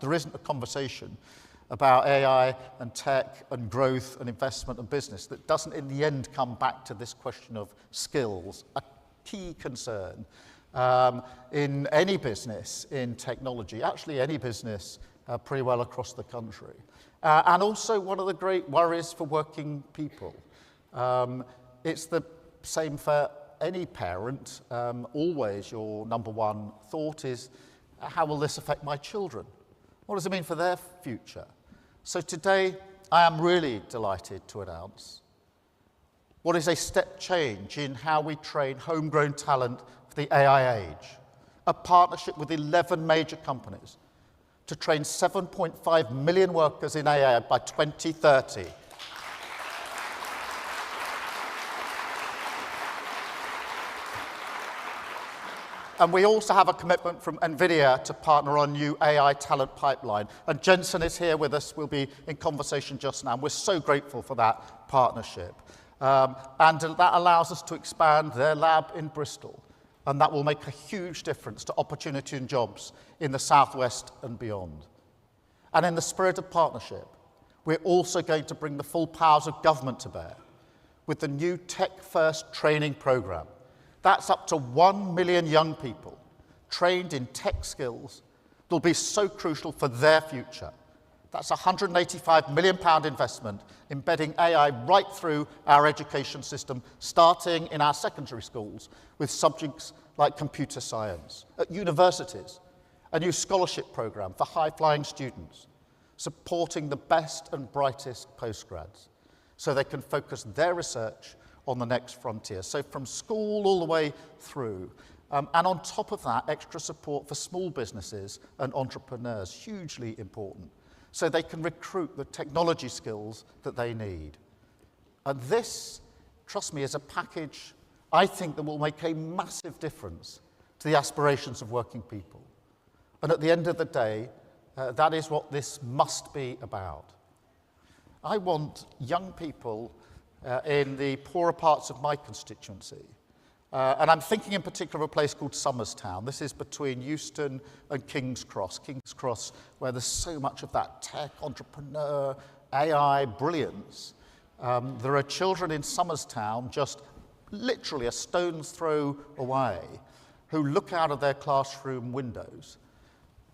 There isn't a conversation about AI and tech and growth and investment and business that doesn't in the end come back to this question of skills, a key concern in any business in technology, actually any business pretty well across the country. And also one of the great worries for working people. It's the same for any parent. Always your number one thought is, how will this affect my children? What does it mean for their future? So today, I am really delighted to announce what is a step change in how we train homegrown talent for the AI age. A partnership with 11 major companies to train 7.5 million workers in AI by 2030. And we also have a commitment from NVIDIA to partner on new AI talent pipeline. And Jensen is here with us. We'll be in conversation just now. And we're so grateful for that partnership. And that allows us to expand their lab in Bristol. And that will make a huge difference to opportunity and jobs in the Southwest and beyond. And in the spirit of partnership, we're also going to bring the full powers of government to bear with the new Tech First training program. That's up to 1 million young people trained in tech skills that will be so crucial for their future. That's a £185 million investment embedding AI right through our education system, starting in our secondary schools with subjects like computer science. At universities, a new scholarship program for high-flying students, supporting the best and brightest postgrads so they can focus their research on the next frontier. So from school all the way through. And on top of that, extra support for small businesses and entrepreneurs, hugely important, so they can recruit the technology skills that they need. And this, trust me, is a package I think that will make a massive difference to the aspirations of working people. And at the end of the day, that is what this must be about. I want young people in the poorer parts of my constituency. And I'm thinking in particular of a place called Somerstown. This is between Euston and King's Cross. King's Cross, where there's so much of that tech, entrepreneur, AI brilliance. There are children in Somerstown, just literally a stone's throw away, who look out of their classroom windows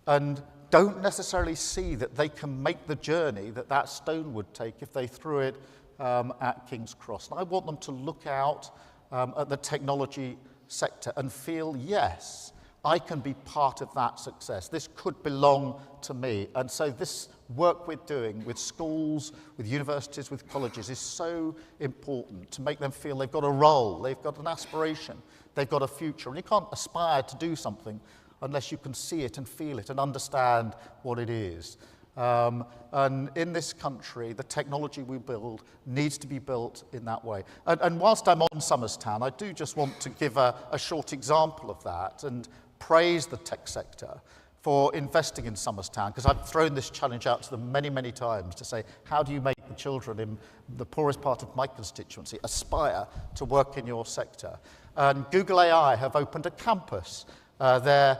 and don't necessarily see that they can make the journey that that stone would take if they threw it at King's Cross. And I want them to look out at the technology sector and feel, yes, I can be part of that success. This could belong to me. And so this work we're doing with schools, with universities, with colleges is so important to make them feel they've got a role, they've got an aspiration, they've got a future. And you can't aspire to do something unless you can see it and feel it and understand what it is. And in this country, the technology we build needs to be built in that way. And whilst I'm on Somerstown, I do just want to give a short example of that and praise the tech sector for investing in Somerstown, because I've thrown this challenge out to them many, many times to say, how do you make the children in the poorest part of my constituency aspire to work in your sector? And Google AI have opened a campus there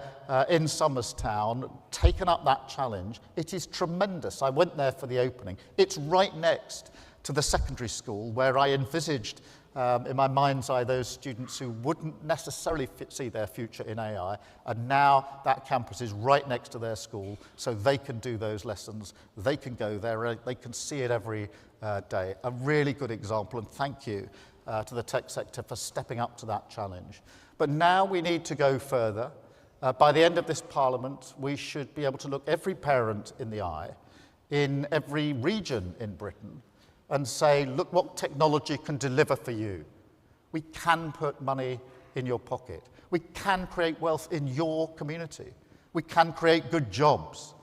in Somerstown, taken up that challenge. It is tremendous. I went there for the opening. It's right next to the secondary school where I envisaged in my mind's eye those students who wouldn't necessarily see their future in AI, and now that campus is right next to their school, so they can do those lessons, they can go there, they can see it every day. A really good example, and thank you to the tech sector for stepping up to that challenge. But now we need to go further. By the end of this Parliament, we should be able to look every parent in the eye, in every region in Britain, and say, look what technology can deliver for you. We can put money in your pocket. We can create wealth in your community. We can create good jobs,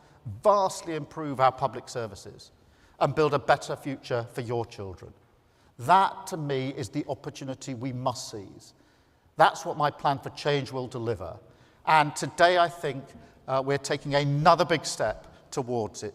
vastly improve our public services, and build a better future for your children. That, to me, is the opportunity we must seize. That's what my plan for change will deliver. And today, I think we're taking another big step towards it.